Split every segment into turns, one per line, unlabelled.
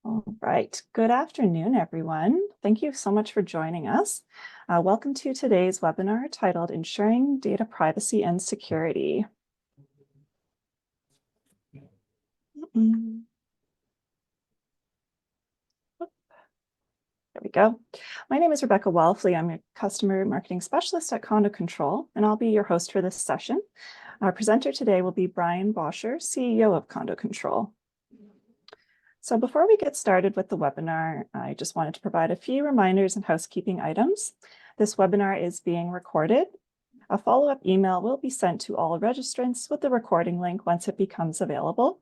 All right. Good afternoon, everyone. Thank you so much for joining us. Welcome to today's webinar titled Ensuring Data Privacy and Security. There we go. My name is Rebecca Wellfley. I'm a customer marketing specialist at Condo Control, and I'll be your host for this session. Our presenter today will be Brian Bosher, CEO of Condo Control. So before we get started with the webinar, I just wanted to provide a few reminders and housekeeping items. This webinar is being recorded. A follow-up email will be sent to all registrants with the recording link once it becomes available.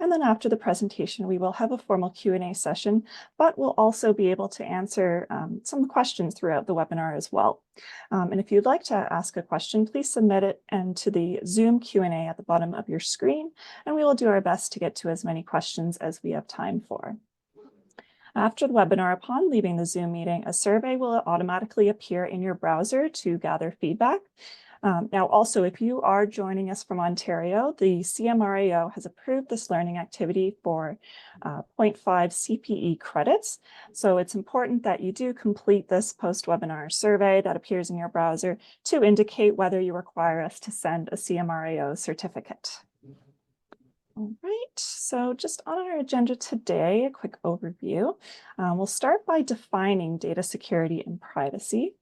And then after the presentation, we will have a formal Q&A session, but we'll also be able to answer some questions throughout the webinar as well. And if you'd like to ask a question, please submit it into the Zoom Q&A at the bottom of your screen, and we will do our best to get to as many questions as we have time for. After the webinar, upon leaving the Zoom meeting, a survey will automatically appear in your browser to gather feedback. Now, also, if you are joining us from Ontario, the CMRAO has approved this learning activity for 0.5 CPE credits. So it's important that you do complete this post-webinar survey that appears in your browser to indicate whether you require us to send a CMRAO certificate. All right, so just on our agenda today, a quick overview. We'll start by defining data security and privacy.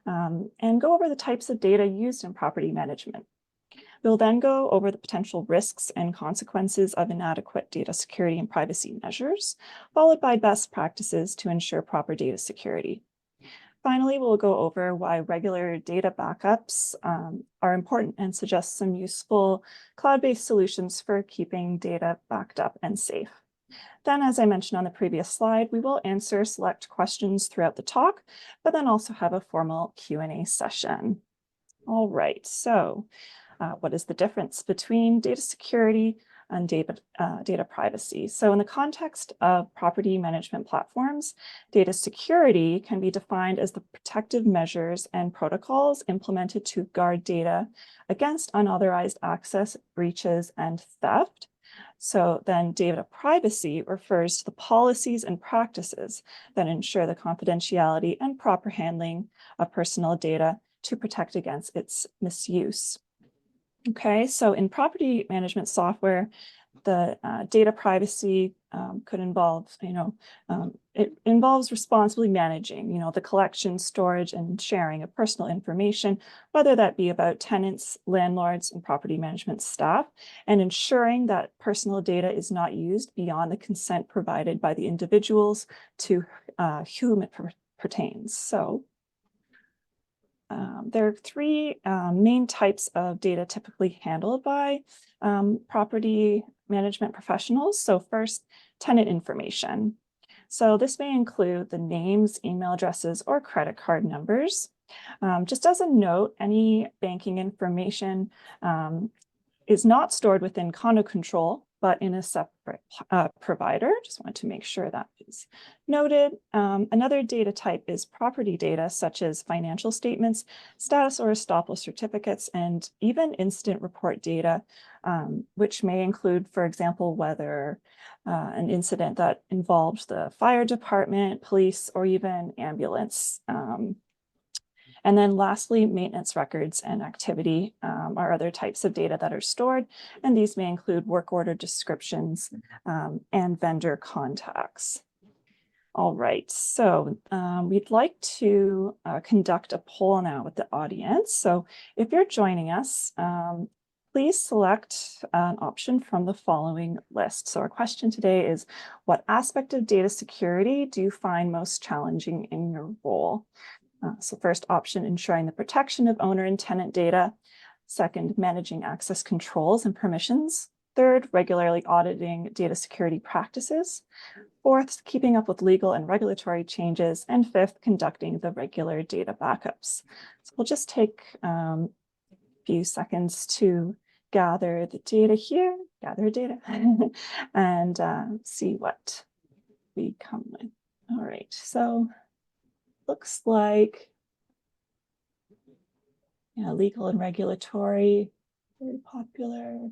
And go over the types of data used in property management. We'll then go over the potential risks and consequences of inadequate data security and privacy measures, followed by best practices to ensure proper data security. Finally, we'll go over why regular data backups are important and suggest some useful cloud-based solutions for keeping data backed up and safe. Then, as I mentioned on the previous slide, we will answer select questions throughout the talk, but then also have a formal Q&A session. All right, so what is the difference between data security and data privacy? So in the context of property management platforms, data security can be defined as the protective measures and protocols implemented to guard data against unauthorized access, breaches, and theft. So then data privacy refers to the policies and practices that ensure the confidentiality and proper handling of personal data to protect against its misuse. Okay, so in property management software, the data privacy could involve, it involves responsibly managing, the collection, storage, and sharing of personal information, whether that be about tenants, landlords, and property management staff, and ensuring that personal data is not used beyond the consent provided by the individuals to whom it pertains. So there are three main types of data typically handled by property management professionals. So first, tenant information. So this may include the names, email addresses, or credit card numbers. Just as a note, any banking information is not stored within Condo Control, but in a separate provider. Just want to make sure that is noted. Another data type is property data, such as financial statements, status or estoppel certificates, and even incident report data, which may include, for example, whether an incident that involved the fire department, police, or even ambulance. And then lastly, maintenance records and activity are other types of data that are stored, and these may include work order descriptions and vendor contacts. All right, so we'd like to conduct a poll now with the audience. So if you're joining us, please select an option from the following list. So our question today is, what aspect of data security do you find most challenging in your role? So first option, ensuring the protection of owner and tenant data. Second, managing access controls and permissions. Third, regularly auditing data security practices. Fourth, keeping up with legal and regulatory changes. And fifth, conducting the regular data backups. So we'll just take a few seconds to gather the data here, and see what we come with. All right, so looks like, legal and regulatory, very popular.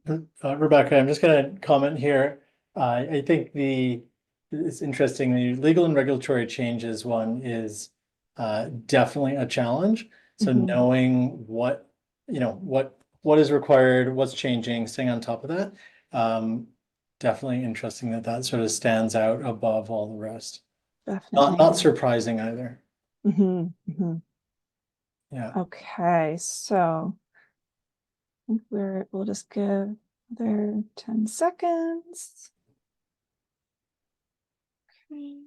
Rebecca, I'm just going to comment here. I think it's interesting. The legal and regulatory changes one is definitely a challenge. So
Mhm.
knowing what is required, what's changing, staying on top of that. Um, Definitely interesting that that sort of stands out above all the rest. Not
Definitely.
surprising either.
Mhm.
Yeah.
Okay, so I think we'll just give another 10 seconds. Okay.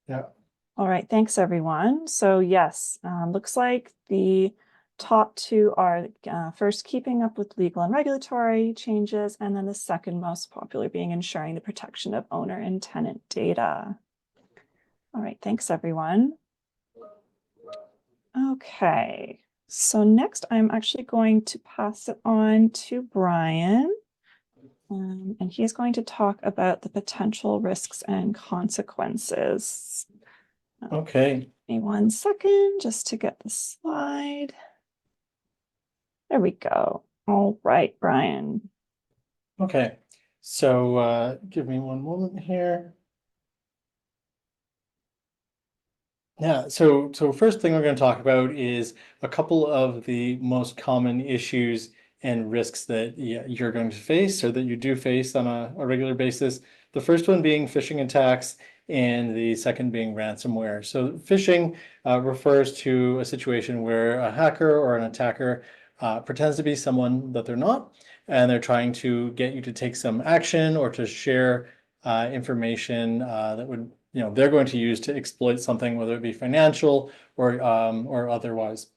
Yeah.
All right, thanks everyone. So yes, looks like the top two are first keeping up with legal and regulatory changes, and then the second most popular being ensuring the protection of owner and tenant data. All right, thanks everyone. Okay, so next I'm actually going to pass it on to Brian. And he's going to talk about the potential risks and consequences.
Okay.
Give me 1 second just to get the slide. There we go. All right, Brian.
Okay. So give me one moment here. Yeah, so first thing we're going to talk about is a couple of the most common issues and risks that you're going to face or that you do face on a regular basis. The first one being phishing attacks and the second being ransomware. So phishing refers to a situation where a hacker or an attacker pretends to be someone that they're not, and they're trying to get you to take some action or to share information that would they're going to use to exploit something, whether it be financial or otherwise.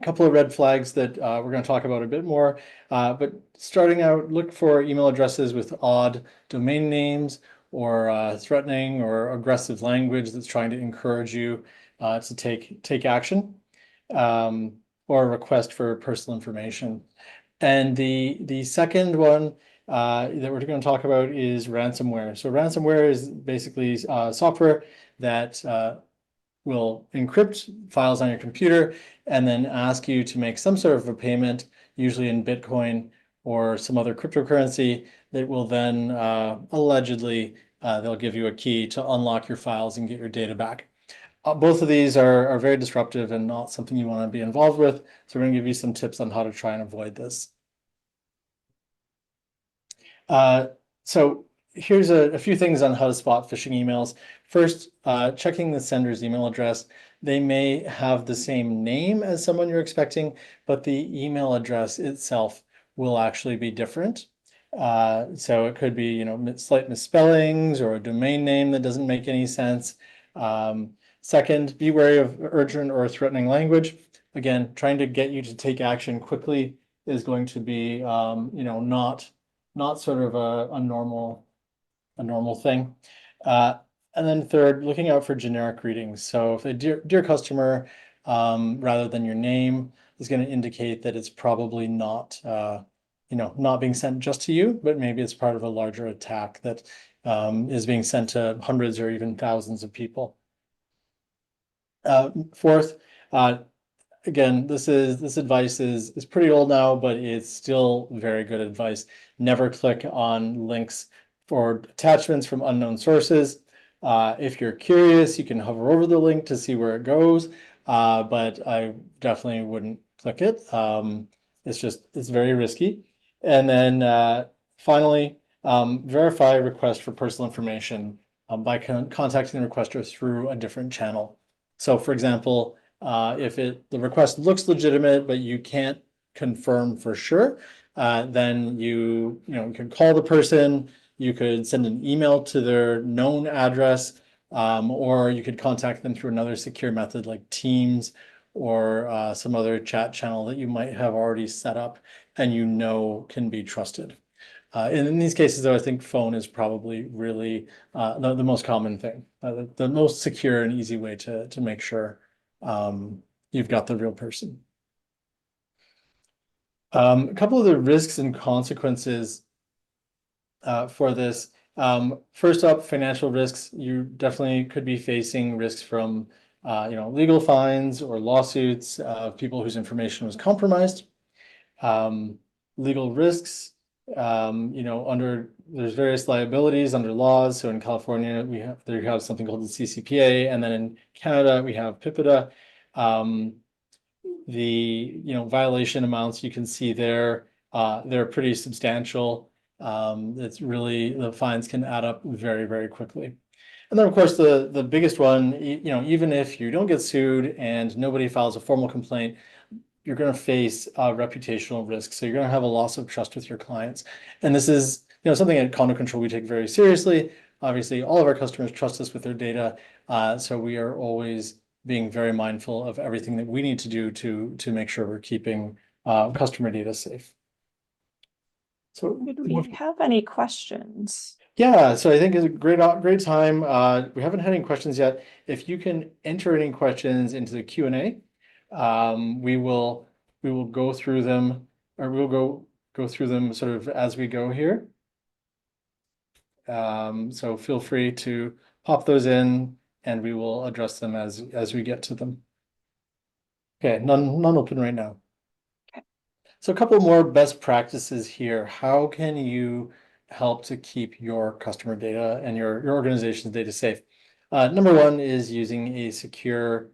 A couple of red flags that we're going to talk about a bit more. But starting out, look for email addresses with odd domain names or threatening or aggressive language that's trying to encourage you to take action, um, or a request for personal information. And the second one that we're going to talk about is ransomware. So ransomware is basically software that will encrypt files on your computer and then ask you to make some sort of a payment, usually in Bitcoin or some other cryptocurrency that will then allegedly they'll give you a key to unlock your files and get your data back. Both of these are very disruptive and not something you want to be involved with. So we're going to give you some tips on how to try and avoid this. Uh, so here's a few things on how to spot phishing emails. First, checking the sender's email address. They may have the same name as someone you're expecting, but the email address itself will actually be different. So it could be, slight misspellings or a domain name that doesn't make any sense. Second, be wary of urgent or threatening language. Again, trying to get you to take action quickly is going to be, not sort of a normal thing. And then third, looking out for generic readings. So if a dear customer, rather than your name, is going to indicate that it's probably not, not being sent just to you, but maybe it's part of a larger attack that is being sent to hundreds or even thousands of people. Fourth, again, this advice is pretty old now, but it's still very good advice. Never click on links for attachments from unknown sources. If you're curious, you can hover over the link to see where it goes, but I definitely wouldn't click it. It's very risky. And then finally, verify request for personal information by contacting the requester through a different channel. So for example, if the request looks legitimate, but you can't confirm for sure, then you can call the person, you could send an email to their known address, or you could contact them through another secure method like Teams or some other chat channel that you might have already set up and can be trusted. In these cases, though, I think phone is probably really the most common thing, the most secure and easy way to make sure you've got the real person. A couple of the risks and consequences for this. First up, financial risks. You definitely could be facing risks from legal fines or lawsuits of people whose information was compromised. Legal risks, there's various liabilities under laws. So in California, we have something called the CCPA, and then in Canada, we have PIPEDA. The violation amounts you can see there, they're pretty substantial. It's really, the fines can add up very, very quickly. And then, of course, the biggest one, even if you don't get sued and nobody files a formal complaint, you're going to face reputational risk. So you're going to have a loss of trust with your clients. And this is, something at Condo Control we take very seriously. Obviously, all of our customers trust us with their data. So we are always being very mindful of everything that we need to do to make sure we're keeping customer data safe. So
Did we have any questions?
yeah, so I think it's a great time. We haven't had any questions yet. If you can enter any questions into the Q&A, we will go through them, or we'll go through them sort of as we go here. So feel free to pop those in, and we will address them as we get to them. Okay, none open right now.
Okay.
So a couple more best practices here. How can you help to keep your customer data and your organization's data safe? Number one is using a secure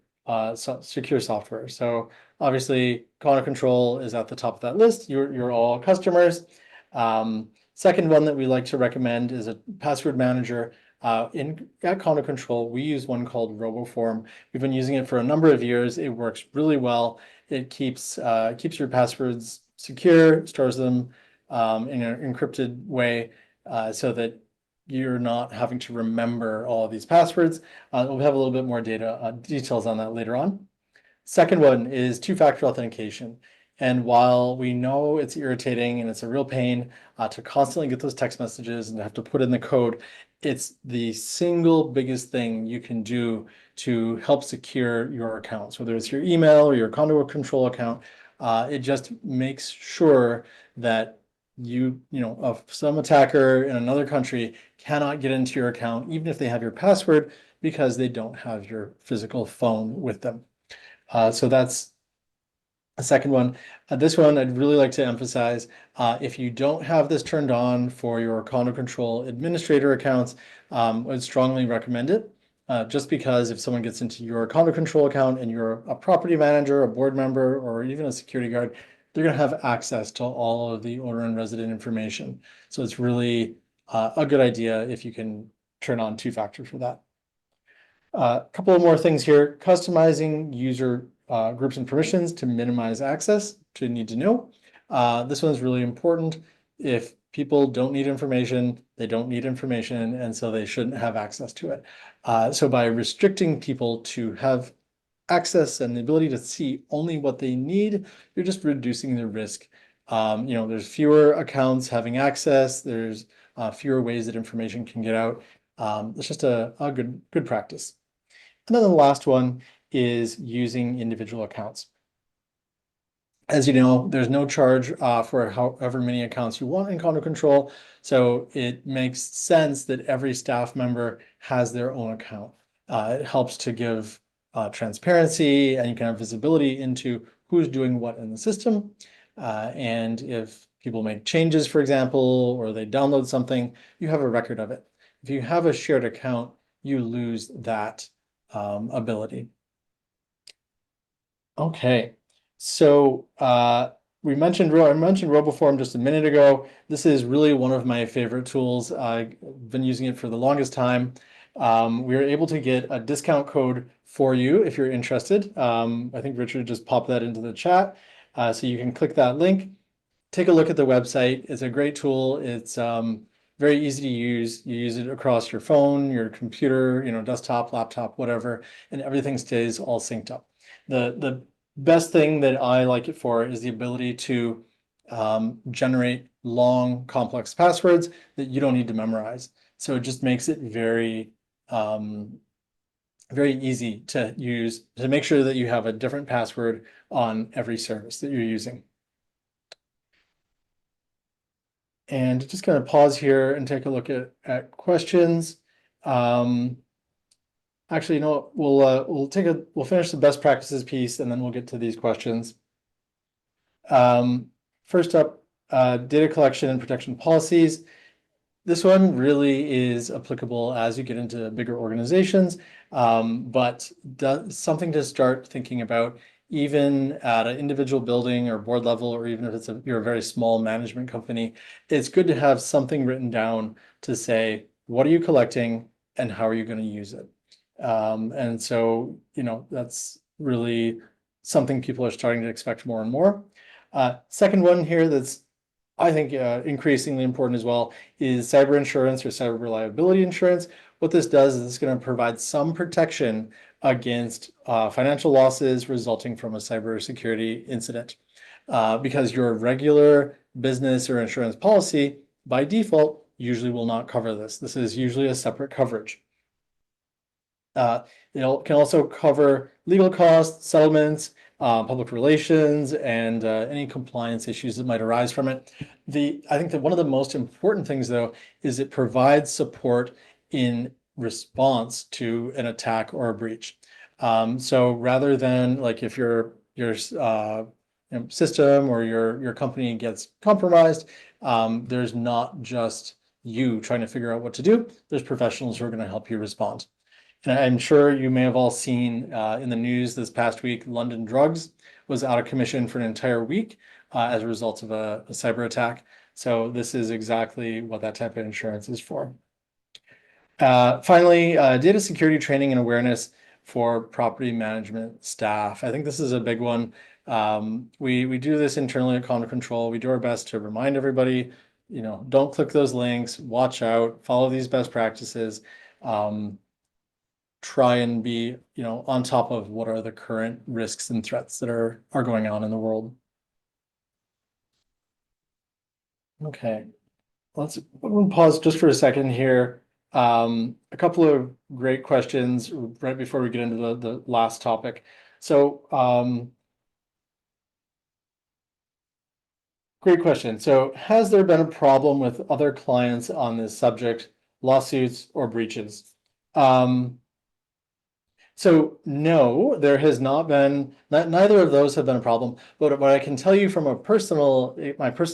software. So obviously, Condo Control is at the top of that list. You're all customers. Second one that we like to recommend is a password manager. At Condo Control, we use one called RoboForm. We've been using it for a number of years. It works really well. It keeps your passwords secure, stores them in an encrypted way, so that you're not having to remember all of these passwords. We'll have a little bit more details on that later on. Second one is two-factor authentication. And while we know it's irritating and it's a real pain to constantly get those text messages and have to put in the code, it's the single biggest thing you can do to help secure your accounts, whether it's your email or your Condo Control account. It just makes sure that some attacker in another country cannot get into your account, even if they have your password, because they don't have your physical phone with them. So that's a second one. This one I'd really like to emphasize. If you don't have this turned on for your Condo Control administrator accounts, I'd strongly recommend it. Just because if someone gets into your Condo Control account and you're a property manager, a board member, or even a security guard, they're going to have access to all of the owner and resident information. So it's really a good idea if you can turn on two-factor for that. A couple of more things here. Customizing user groups and permissions to minimize access to need to know. This one's really important. If people don't need information, they don't need information, and so they shouldn't have access to it. So by restricting people to have access and the ability to see only what they need, you're just reducing the risk. There's fewer accounts having access. There's fewer ways that information can get out. It's just a good practice. And then the last one is using individual accounts. As you know, there's no charge for however many accounts you want in Condo Control. So it makes sense that every staff member has their own account. It helps to give transparency, and you can have visibility into who's doing what in the system. And if people make changes, for example, or they download something, you have a record of it. If you have a shared account, you lose that ability. Okay, so I mentioned RoboForm just a minute ago. This is really one of my favorite tools. I've been using it for the longest time. We were able to get a discount code for you if you're interested. I think Richard just popped that into the chat. So you can click that link, take a look at the website. It's a great tool. It's very easy to use. You use it across your phone, your computer, desktop, laptop, whatever, and everything stays all synced up. The best thing that I like it for is the ability to generate long, complex passwords that you don't need to memorize. So it just makes it very easy to use, to make sure that you have a different password on every service that you're using. And just going to pause here and take a look at questions. Actually, we'll finish the best practices piece, and then we'll get to these questions. first up, data collection and protection policies. This one really is applicable as you get into bigger organizations, but something to start thinking about even at an individual building or board level, or even if you're a very small management company. It's good to have something written down to say, what are you collecting and how are you going to use it? And so, that's really something people are starting to expect more and more. Second one here that's I think increasingly important as well is cyber insurance or cyber reliability insurance. What this does is it's going to provide some protection against financial losses resulting from a cybersecurity incident. Because your regular business or insurance policy, by default, usually will not cover this. This is usually a separate coverage. It can also cover legal costs, settlements, public relations, and any compliance issues that might arise from it. I think that one of the most important things, though, is it provides support in response to an attack or a breach. So rather than like if your system or your company gets compromised, there's not just you trying to figure out what to do. There's professionals who are going to help you respond. And I'm sure you may have all seen in the news this past week, London Drugs was out of commission for an entire week as a result of a cyber attack. So this is exactly what that type of insurance is for. Finally, data security training and awareness for property management staff. I think this is a big one. We do this internally at Condo Control. We do our best to remind everybody, don't click those links, watch out, follow these best practices. Try and be, on top of what are the current risks and threats that are going on in the world. Okay, let's pause just for a second here. A couple of great questions right before we get into the last topic. So, great question. So, has there been a problem with other clients on this subject, lawsuits or breaches? So no, there has not been, neither of those have been a problem. But what I can tell you from my personal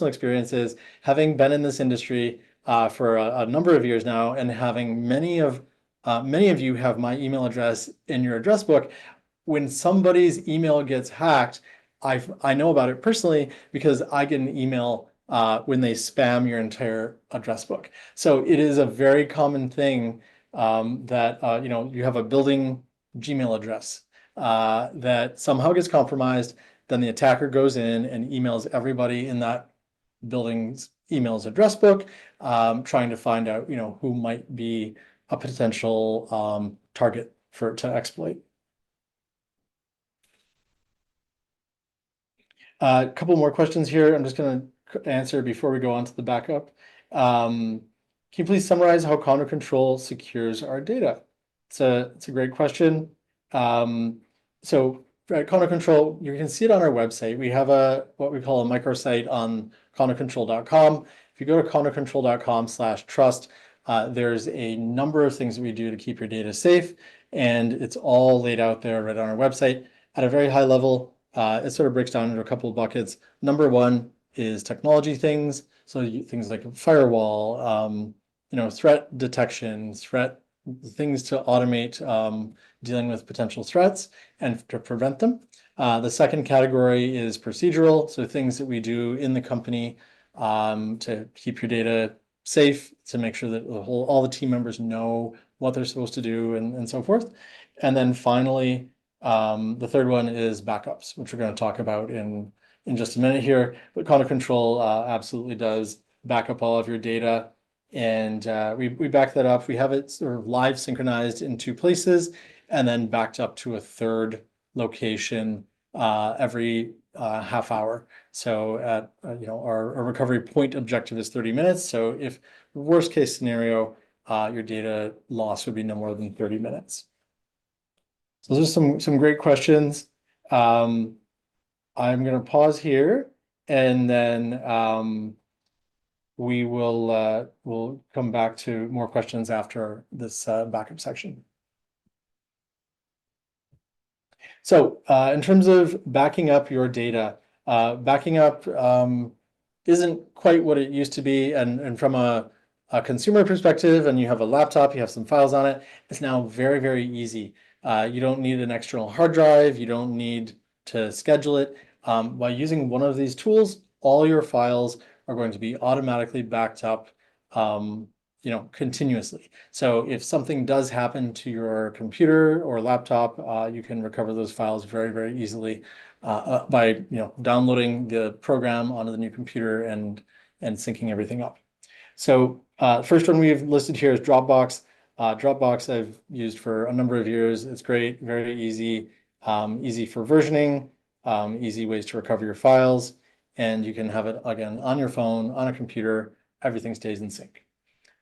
experience is having been in this industry for a number of years now, and having many of you have my email address in your address book. When somebody's email gets hacked, I know about it personally because I get an email when they spam your entire address book. So it is a very common thing that you have a building Gmail address that somehow gets compromised. Then the attacker goes in and emails everybody in that building's emails address book, trying to find out, who might be a potential target to exploit. A couple more questions here. I'm just going to answer before we go on to the backup. Can you please summarize how Condo Control secures our data? It's a great question. So at Condo Control, you can see it on our website. We have what we call a microsite on condocontrol.com. If you go to condocontrol.com/trust, there's a number of things that we do to keep your data safe, and it's all laid out there right on our website. At a very high level, it sort of breaks down into a couple of buckets. Number one is technology things. So things like firewall, threat detection, things to automate dealing with potential threats and to prevent them. The second category is procedural. So things that we do in the company to keep your data safe, to make sure that all the team members know what they're supposed to do and so forth. And then finally, the third one is backups, which we're going to talk about in just a minute here. But Condo Control absolutely does back up all of your data. And we back that up. We have it sort of live synchronized in 2 places and then backed up to a third location every half hour. So at our recovery point objective is 30 minutes. So if worst case scenario, your data loss would be no more than 30 minutes. So those are some great questions. I'm going to pause here, and then we'll come back to more questions after this backup section. So in terms of backing up your data, backing up isn't quite what it used to be. And from a consumer perspective, and you have a laptop, you have some files on it, it's now very, very easy. You don't need an external hard drive. You don't need to schedule it. By using one of these tools, all your files are going to be automatically backed up, continuously. So if something does happen to your computer or laptop, you can recover those files very, very easily by downloading the program onto the new computer and syncing everything up. So first one we've listed here is Dropbox. Dropbox I've used for a number of years. It's great, very easy, easy for versioning, easy ways to recover your files, and you can have it again on your phone, on a computer. Everything stays in sync.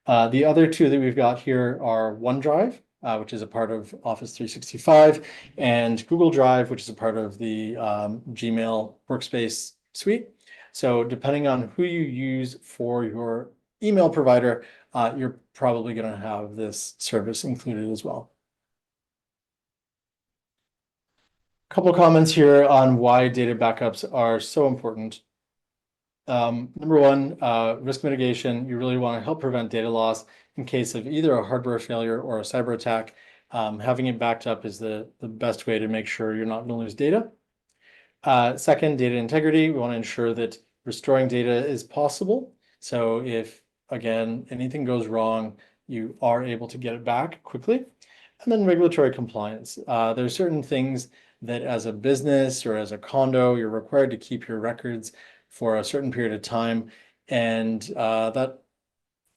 The other two that we've got here are OneDrive, which is a part of Office 365, and Google Drive, which is a part of the Gmail workspace suite. So depending on who you use for your email provider, you're probably going to have this service included as well. A couple comments here on why data backups are so important. Number one, risk mitigation. You really want to help prevent data loss in case of either a hardware failure or a cyber attack. Having it backed up is the best way to make sure you're not going to lose data. Second, data integrity. We want to ensure that restoring data is possible. So if, again, anything goes wrong, you are able to get it back quickly. And then regulatory compliance. There are certain things that as a business or as a condo, you're required to keep your records for a certain period of time. And that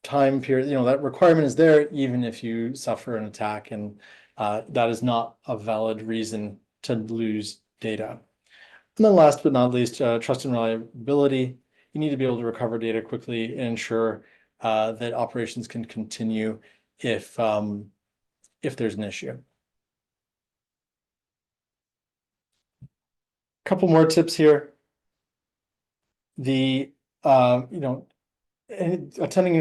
time period, that requirement is there even if you suffer an attack. And that is not a valid reason to lose data. And then last but not least, trust and reliability. You need to be able to recover data quickly and ensure that operations can continue if there's an issue. A couple more tips here. Attending a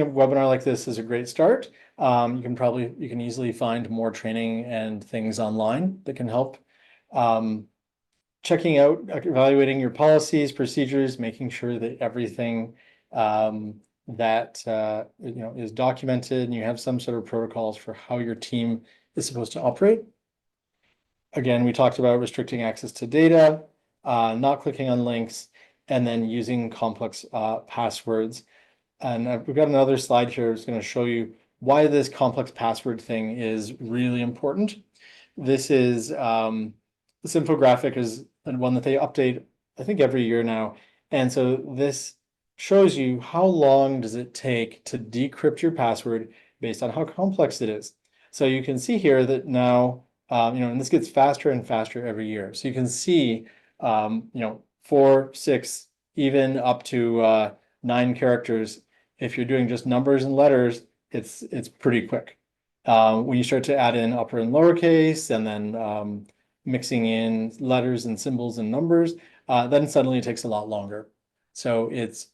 webinar like this is a great start. You can easily find more training and things online that can help. Checking out, evaluating your policies, procedures, making sure that everything that is documented and you have some sort of protocols for how your team is supposed to operate. Again, we talked about restricting access to data, not clicking on links, and then using complex passwords. And we've got another slide here that's going to show you why this complex password thing is really important. This infographic is one that they update, I think, every year now. And so this shows you how long does it take to decrypt your password based on how complex it is. So you can see here that now, and this gets faster and faster every year. So you can see, 4, 6, even up to 9 characters. If you're doing just numbers and letters, it's pretty quick. When you start to add in upper and lowercase, and then mixing in letters and symbols and numbers, then suddenly it takes a lot longer. So it's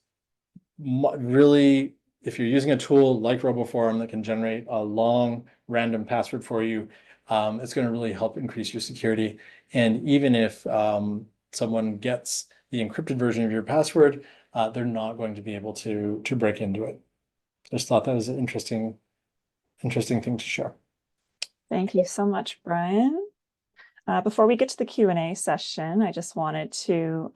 really, if you're using a tool like RoboForm that can generate a long random password for you, it's going to really help increase your security. And even if someone gets the encrypted version of your password, they're not going to be able to break into it. Just thought that was an interesting thing to share.
Thank you so much, Brian. Before we get to the Q&A session, I just wanted to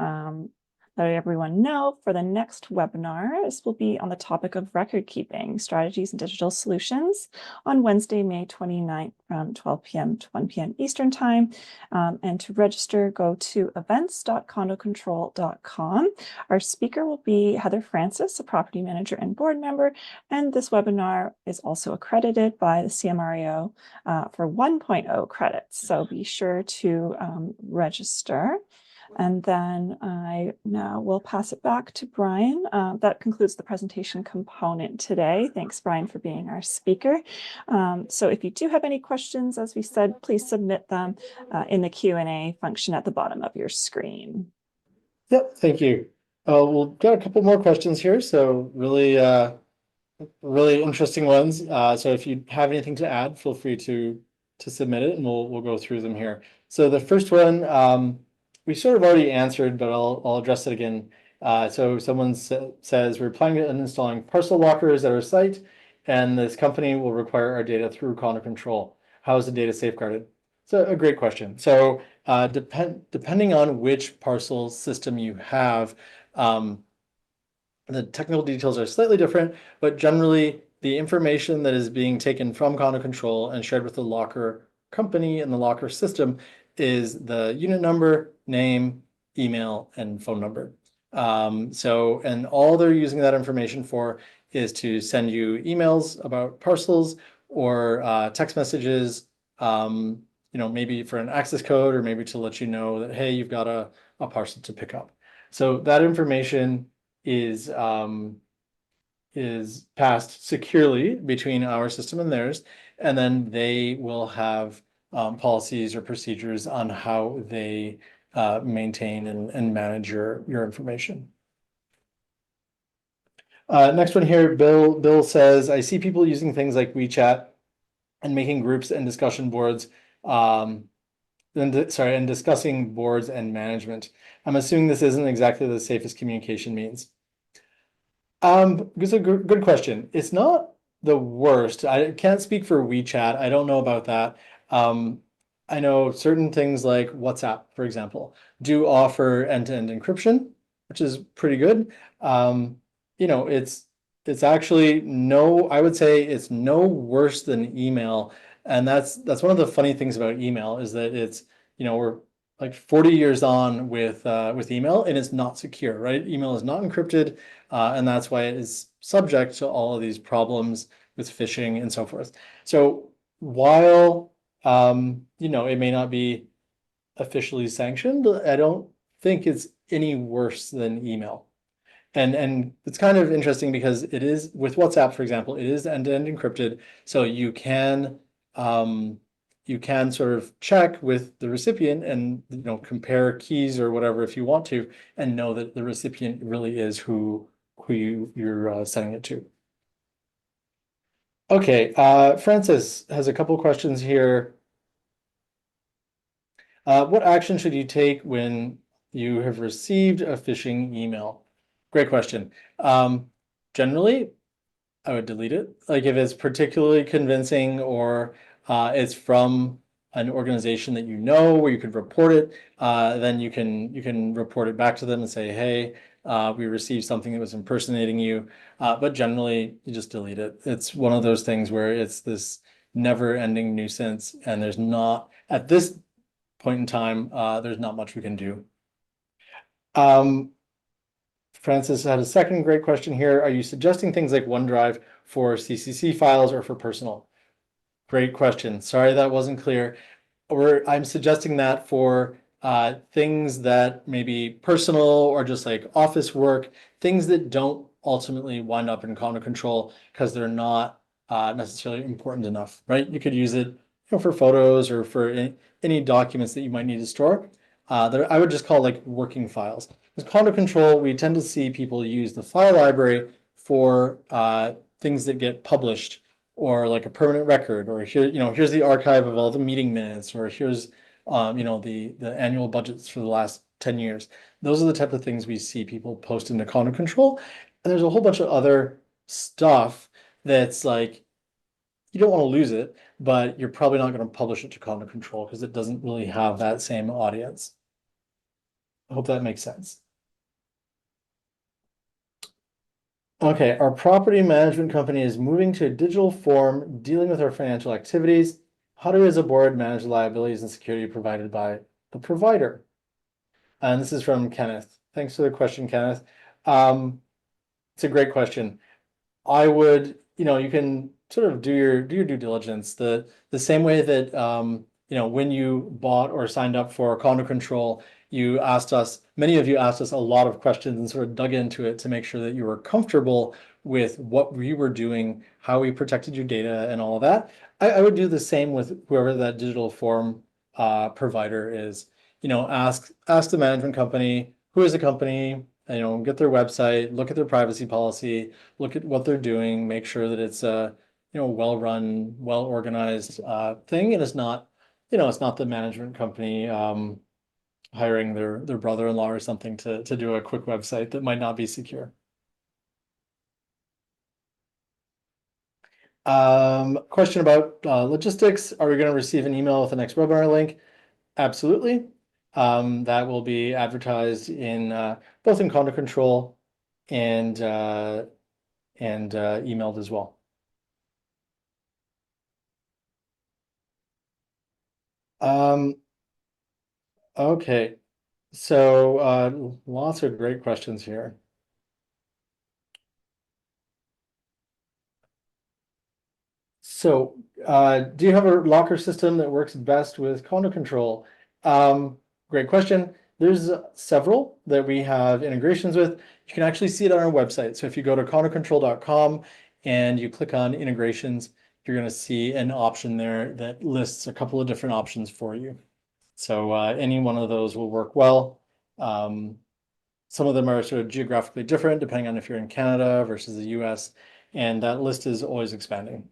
let everyone know for the next webinar, this will be on the topic of record keeping strategies and digital solutions on Wednesday, May 29th from 12 p.m. to 1 p.m. Eastern time. And to register, go to events.condocontrol.com. Our speaker will be Heather Francis, a property manager and board member. And this webinar is also accredited by the CMREO for 1.0 credits. So be sure to register. And then I now will pass it back to Brian. That concludes the presentation component today. Thanks, Brian, for being our speaker. So if you do have any questions, as we said, please submit them in the Q&A function at the bottom of your screen.
Yep, thank you. We've got a couple more questions here, so really interesting ones. So if you have anything to add, feel free to submit it, and we'll go through them here. So the first one, we sort of already answered, but I'll address it again. So someone says, we're planning on installing parcel lockers at our site, and this company will require our data through Condo Control. How is the data safeguarded? It's a great question. So depending on which parcel system you have, the technical details are slightly different, but generally the information that is being taken from Condo Control and shared with the locker company and the locker system is the unit number, name, email, and phone number. And all they're using that information for is to send you emails about parcels or text messages, maybe for an access code or maybe to let you know that, hey, you've got a parcel to pick up. So that information is passed securely between our system and theirs, and then they will have policies or procedures on how they maintain and manage your information. Next one here, Bill says, I see people using things like WeChat and making groups and discussion boards, and discussing boards and management. I'm assuming this isn't exactly the safest communication means. It's a good question. It's not the worst. I can't speak for WeChat. I don't know about that. I know certain things like WhatsApp, for example, do offer end-to-end encryption, which is pretty good. It's actually I would say it's no worse than email. And that's one of the funny things about email is that it's, we're like 40 years on with email, and it's not secure, right? Email is not encrypted, and that's why it is subject to all of these problems with phishing and so forth. So while it may not be officially sanctioned, I don't think it's any worse than email. And it's kind of interesting because it is with WhatsApp, for example, it is end-to-end encrypted, so you can sort of check with the recipient and compare keys or whatever if you want to, and know that the recipient really is who you're sending it to. Okay, Francis has a couple questions here. What action should you take when you have received a phishing email? Great question. Generally, I would delete it. Like if it's particularly convincing or it's from an organization that where you could report it, then you can report it back to them and say, hey, we received something that was impersonating you. But generally, you just delete it. It's one of those things where it's this never-ending nuisance, and there's not, at this point in time, there's not much we can do. Francis had a second great question here. Are you suggesting things like OneDrive for CCC files or for personal? Great question. Sorry that wasn't clear. I'm suggesting that for things that may be personal or just like office work, things that don't ultimately wind up in Condo Control because they're not necessarily important enough, right? You could use it for photos or for any documents that you might need to store. That I would just call like working files. With Condo Control, we tend to see people use the file library for things that get published, or like a permanent record, or here's the archive of all the meeting minutes, or here's the annual budgets for the last 10 years. Those are the type of things we see people post into Condo Control. And there's a whole bunch of other stuff that's like, you don't want to lose it, but you're probably not going to publish it to Condo Control because it doesn't really have that same audience. I hope that makes sense. Okay, our property management company is moving to a digital form, dealing with our financial activities. How do we as a board manage the liabilities and security provided by the provider? And this is from Kenneth. Thanks for the question, Kenneth. It's a great question. I would, you can sort of do your due diligence. The same way that when you bought or signed up for Condo Control, many of you asked us a lot of questions and sort of dug into it to make sure that you were comfortable with what we were doing, how we protected your data and all of that. I would do the same with whoever that digital form provider is. Ask the management company, who is the company, get their website, look at their privacy policy, look at what they're doing, make sure that it's a well-run, well-organized thing, and it's not the management company hiring their brother-in-law or something to do a quick website that might not be secure. Question about logistics. Are we going to receive an email with the next webinar link? Absolutely. That will be advertised in both in Condo Control and emailed as well. Okay, so lots of great questions here. So, do you have a locker system that works best with Condo Control? Great question. There's several that we have integrations with. You can actually see it on our website. So if you go to condocontrol.com and you click on integrations, you're going to see an option there that lists a couple of different options for you. So any one of those will work well. Some of them are sort of geographically different depending on if you're in Canada versus the US, and that list is always expanding.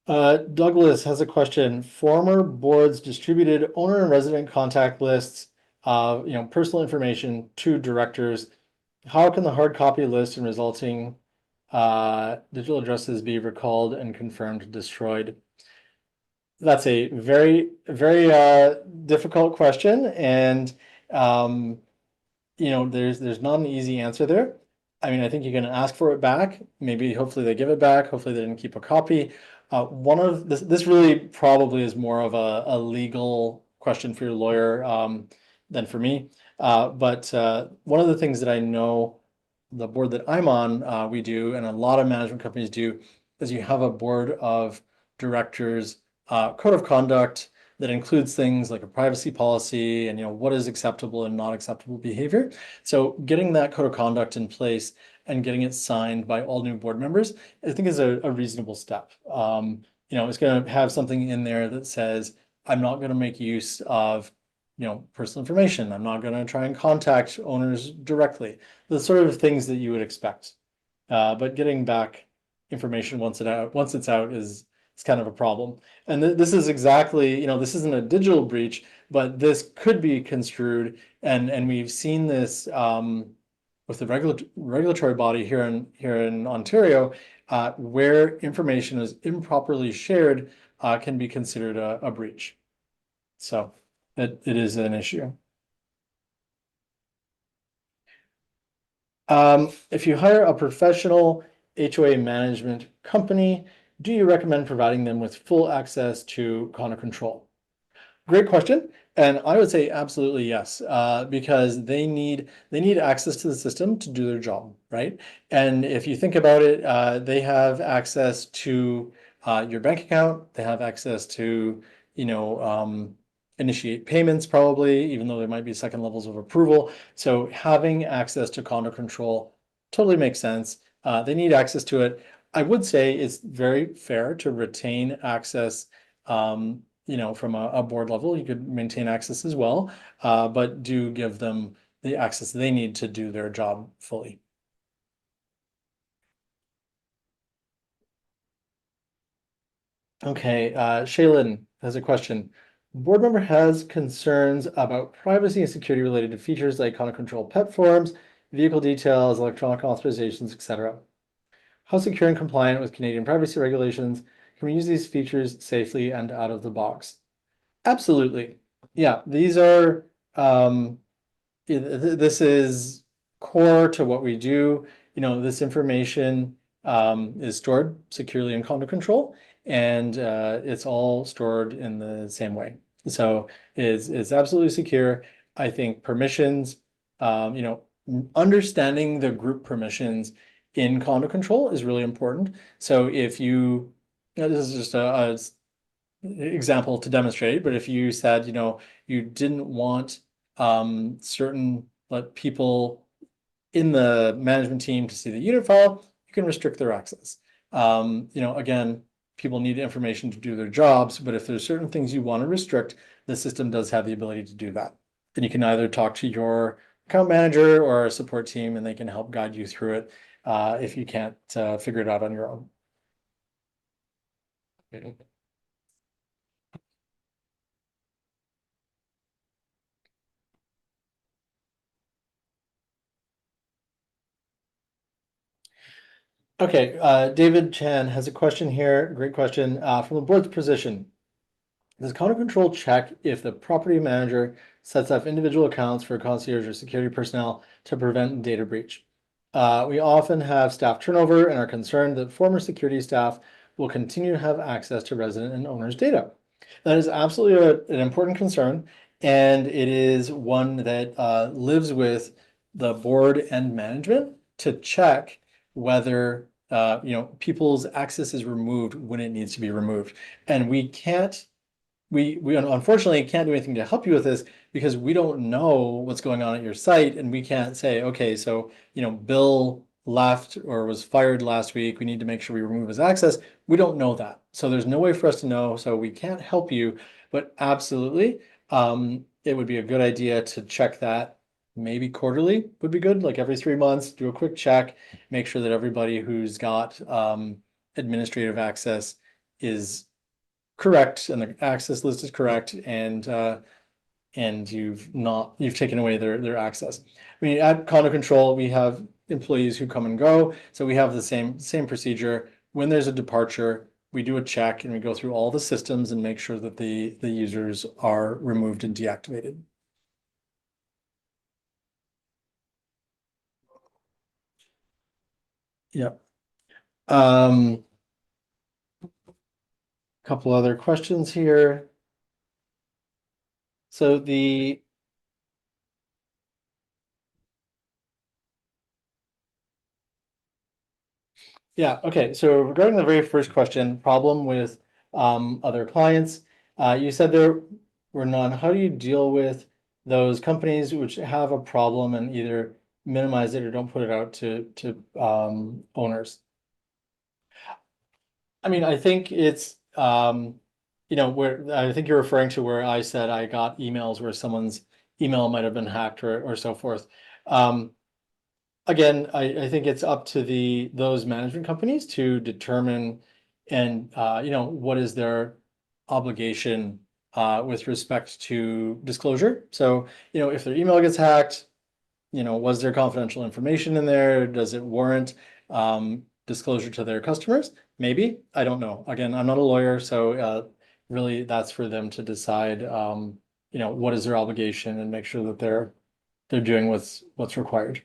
Douglas has a question. Former boards distributed owner and resident contact lists of personal information to directors. How can the hard copy list and resulting digital addresses be recalled and confirmed destroyed? That's a very, very difficult question, and there's not an easy answer there. I mean, I think you can ask for it back. Maybe, hopefully, they give it back. Hopefully, they didn't keep a copy. One of this really probably is more of a legal question for your lawyer than for me. But one of the things that I know the board that I'm on, we do, and a lot of management companies do, is you have a board of directors code of conduct that includes things like a privacy policy and what is acceptable and not acceptable behavior. So getting that code of conduct in place and getting it signed by all new board members, I think is a reasonable step. It's going to have something in there that says, I'm not going to make use of personal information. I'm not going to try and contact owners directly. The sort of things that you would expect. But getting back information once it's out is kind of a problem. And this is exactly, this isn't a digital breach, but this could be construed, and we've seen this with the regulatory body here in Ontario, where information is improperly shared can be considered a breach. So it is an issue. If you hire a professional HOA management company, do you recommend providing them with full access to Condo Control? Great question. And I would say absolutely yes, because they need access to the system to do their job, right? And if you think about it, they have access to your bank account. They have access to, initiate payments probably, even though there might be second levels of approval. So having access to Condo Control totally makes sense. They need access to it. I would say it's very fair to retain access, from a board level. You could maintain access as well, but do give them the access they need to do their job fully. Okay, Shaylin has a question. Board member has concerns about privacy and security related to features like Condo Control pet forms, vehicle details, electronic authorizations, etc. How secure and compliant with Canadian privacy regulations can we use these features safely and out of the box? Absolutely. Yeah, these are, this is core to what we do. This information is stored securely in Condo Control, and it's all stored in the same way. So it's absolutely secure. I think permissions, understanding the group permissions in Condo Control is really important. So if this is just a example to demonstrate, but if you said, you didn't want certain people in the management team to see the unit file, you can restrict their access. Again, people need information to do their jobs, but if there's certain things you want to restrict, the system does have the ability to do that. Then you can either talk to your account manager or a support team, and they can help guide you through it if you can't figure it out on your own. Okay, David Chan has a question here. Great question. From the board's position, does condo control check if the property manager sets up individual accounts for concierge or security personnel to prevent data breach? We often have staff turnover and are concerned that former security staff will continue to have access to resident and owners' data. That is absolutely an important concern, and it is one that lives with the board and management to check whether people's access is removed when it needs to be removed. And we can't we unfortunately can't do anything to help you with this because we don't know what's going on at your site, and we can't say, okay, so Bill left or was fired last week. We need to make sure we remove his access. We don't know that. So there's no way for us to know. So we can't help you, but absolutely, it would be a good idea to check that. Maybe quarterly would be good, like every 3 months, do a quick check, make sure that everybody who's got administrative access is correct and the access list is correct, and you've taken away their access. I mean, at condo control, we have employees who come and go, so we have the same procedure. When there's a departure, we do a check and we go through all the systems and make sure that the users are removed and deactivated. Yep. Couple other questions here. So yeah, okay. So regarding the very first question, problem with other clients, you said there were none. How do you deal with those companies which have a problem and either minimize it or don't put it out to owners? I mean, I think it's where I think you're referring to where I said I got emails where someone's email might have been hacked or so forth. Again, I think it's up to those management companies to determine and what is their obligation with respect to disclosure. So, if their email gets hacked, was there confidential information in there? Does it warrant disclosure to their customers? Maybe, I don't know. Again, I'm not a lawyer, so really that's for them to decide, what is their obligation and make sure that they're doing what's required.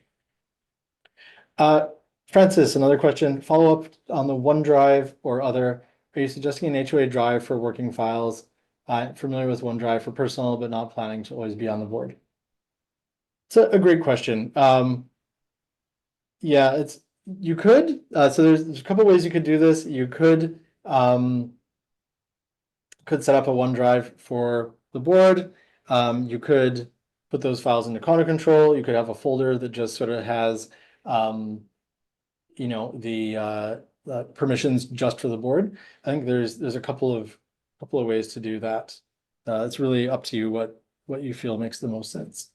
Francis, another question, follow up on the OneDrive or other. Are you suggesting an HOA drive for working files? I'm familiar with OneDrive for personal, but not planning to always be on the board. It's a great question. Yeah, you could. So there's a couple ways you could do this. You could set up a OneDrive for the board. You could put those files into condo control. You could have a folder that just sort of has the permissions just for the board. I think there's a couple of ways to do that. It's really up to you what you feel makes the most sense.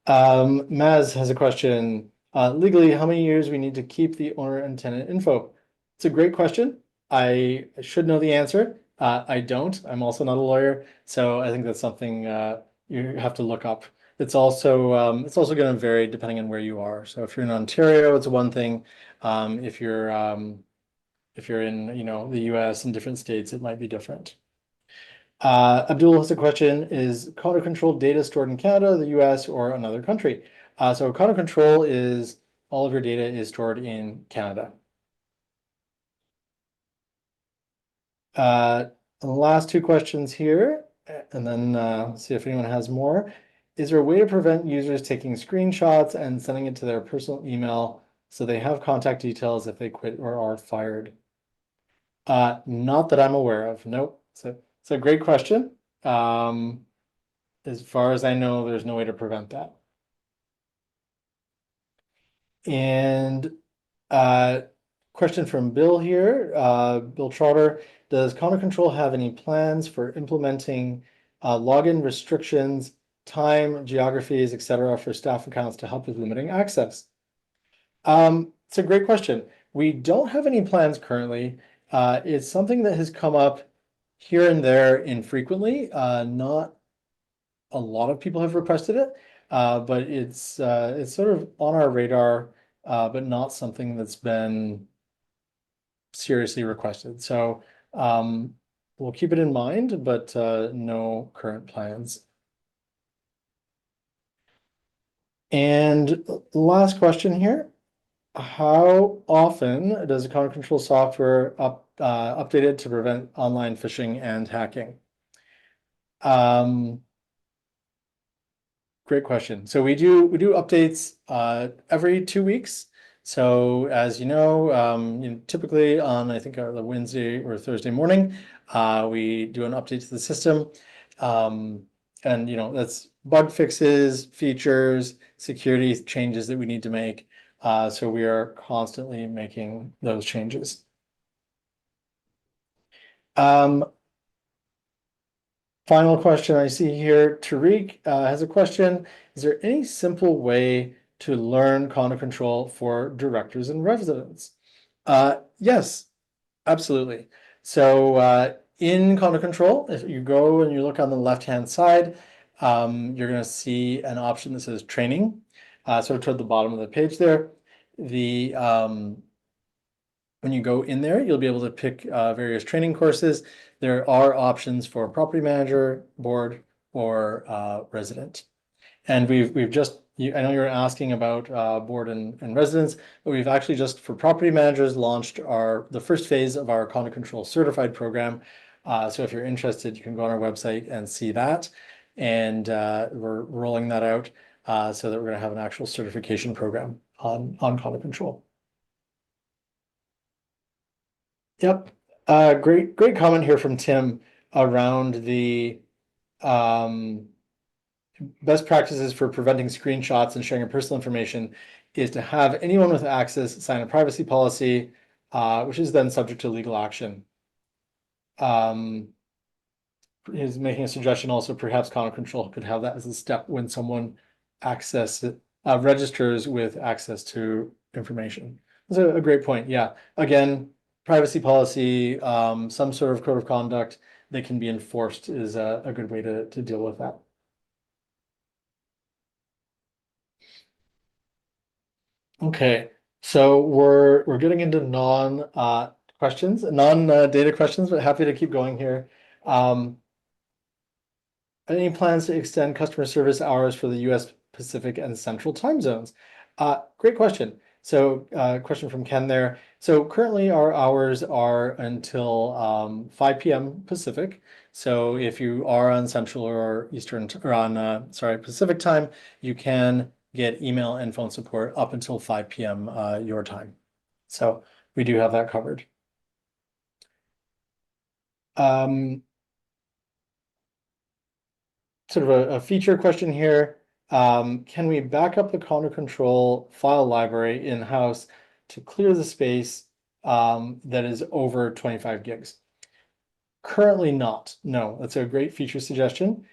Maz has a question. Legally, how many years we need to keep the owner and tenant info? It's a great question. I should know the answer. I don't. I'm also not a lawyer, so I think that's something you have to look up. It's also going to vary depending on where you are. So if you're in Ontario, it's one thing. If you're in the US and different states, it might be different. Abdul has a question, is condo control data stored in Canada, the US, or another country? So condo control is all of your data is stored in Canada. The last two questions here, and then see if anyone has more. Is there a way to prevent users taking screenshots and sending it to their personal email so they have contact details if they quit or are fired? Not that I'm aware of. Nope. So it's a great question. As far as I know, there's no way to prevent that. And question from Bill here, Bill Trotter, does condo control have any plans for implementing login restrictions, time, geographies, etc., for staff accounts to help with limiting access? It's a great question. We don't have any plans currently. It's something that has come up here and there infrequently. Not a lot of people have requested it, but it's sort of on our radar but not something that's been seriously requested. So we'll keep it in mind, but no current plans. And last question here. How often does the Condo Control software updated to prevent online phishing and hacking? Great question. So we do updates every 2 weeks. So as you know, typically on I think the Wednesday or Thursday morning, we do an update to the system. And that's bug fixes, features, security changes that we need to make. So we are constantly making those changes. Final question I see here, Tariq has a question. Is there any simple way to learn condo control for directors and residents? Yes, absolutely. So in condo control, if you go and you look on the left-hand side, you're going to see an option that says training. So toward the bottom of the page there, when you go in there, you'll be able to pick various training courses. There are options for property manager, board, or resident. And we've just, I know you're asking about board and residents, but we've actually just for property managers launched the first phase of our condo control certified program. So if you're interested, you can go on our website and see that. And we're rolling that out so that we're going to have an actual certification program on condo control. Yep. Great comment here from Tim around the best practices for preventing screenshots and sharing of personal information is to have anyone with access sign a privacy policy, which is then subject to legal action. Is making a suggestion also perhaps condo control could have that as a step when someone registers with access to information. That's a great point. Yeah. Again, privacy policy, some sort of code of conduct that can be enforced is a good way to deal with that. Okay, so we're getting into questions, non-data questions, but happy to keep going here. Any plans to extend customer service hours for the US Pacific and Central time zones? Great question. So question from Ken there. So currently our hours are until 5 p.m. Pacific. So if you are on Central or Eastern or on Pacific time, you can get email and phone support up until 5 p.m. Your time. So we do have that covered. Sort of a feature question here. Can we back up the condo control file library in-house to clear the space that is over 25 gigs? Currently not. No, that's a great feature suggestion.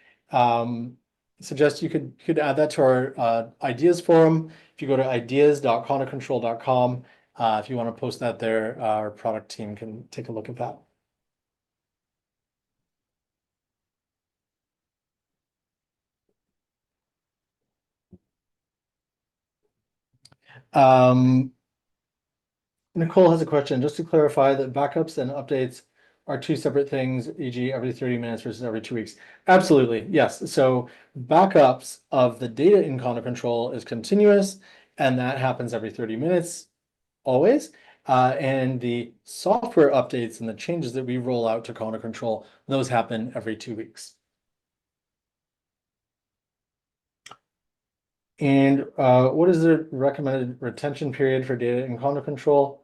Suggest you could add that to our ideas forum. If you go to ideas.condocontrol.com, if you want to post that there, our product team can take a look at that. Nicole has a question, just to clarify that backups and updates are two separate things, e.g. every 30 minutes versus every 2 weeks. Absolutely, yes. So backups of the data in condo control is continuous, and that happens every 30 minutes, always. And the software updates and the changes that we roll out to condo control, those happen every 2 weeks. And what is the recommended retention period for data in condo control?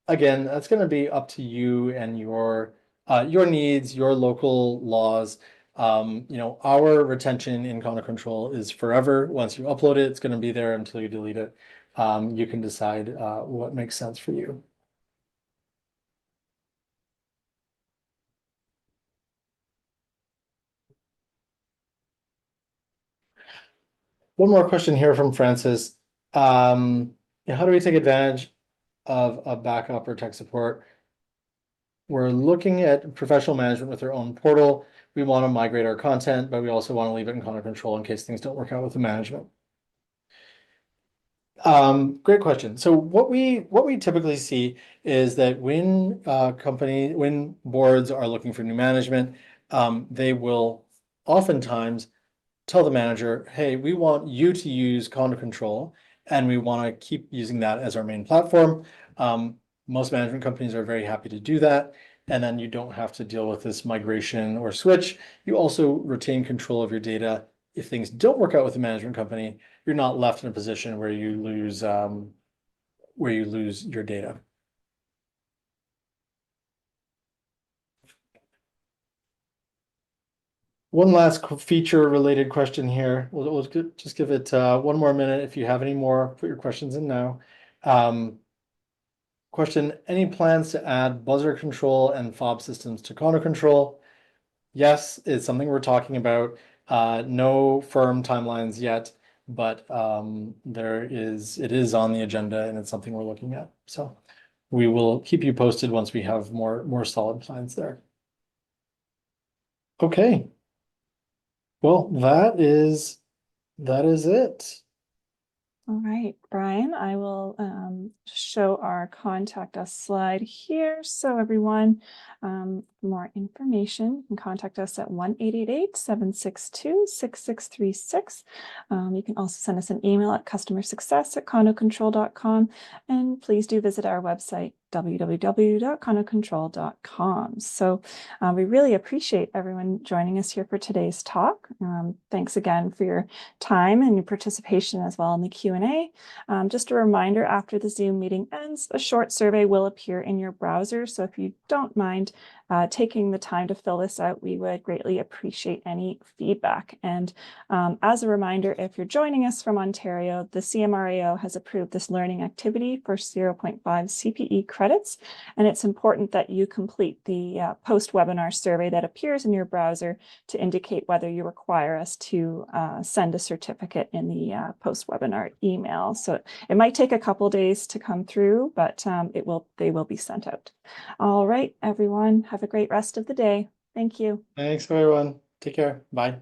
Again, that's going to be up to you and your needs, your local laws. Our retention in condo control is forever. Once you upload it, it's going to be there until you delete it. You can decide what makes sense for you. One more question here from Francis. How do we take advantage of a backup or tech support? We're looking at professional management with their own portal. We want to migrate our content, but we also want to leave it in condo control in case things don't work out with the management. Great question. So what we typically see is that when boards are looking for new management, they will oftentimes tell the manager, hey, we want you to use Condo Control and we want to keep using that as our main platform. Most management companies are very happy to do that. And then you don't have to deal with this migration or switch. You also retain control of your data. If things don't work out with the management company, you're not left in a position where you lose your data. One last feature related question here. We'll just give it one more minute. If you have any more, put your questions in now. Question, any plans to add buzzer control and fob systems to Condo Control? Yes, it's something we're talking about. No firm timelines yet, but it is on the agenda and it's something we're looking at. So we will keep you posted once we have more solid plans there. Okay. Well, that is it.
All right, Brian, I will show our contact us slide here. So everyone, for more information, you can contact us at 1-888-762-6636. You can also send us an email at customersuccess@condocontrol.com. And please do visit our website, www.condocontrol.com. So we really appreciate everyone joining us here for today's talk. Thanks again for your time and your participation as well in the Q&A. Just a reminder, after the Zoom meeting ends, a short survey will appear in your browser. So if you don't mind taking the time to fill this out, we would greatly appreciate any feedback. And as a reminder, if you're joining us from Ontario, the CMRAO has approved this learning activity for 0.5 CPE credits. And it's important that you complete the post-webinar survey that appears in your browser to indicate whether you require us to send a certificate in the post-webinar email. So it might take a couple days to come through, but they will be sent out. All right, everyone, have a great rest of the day. Thank you.
Thanks, everyone. Take care. Bye.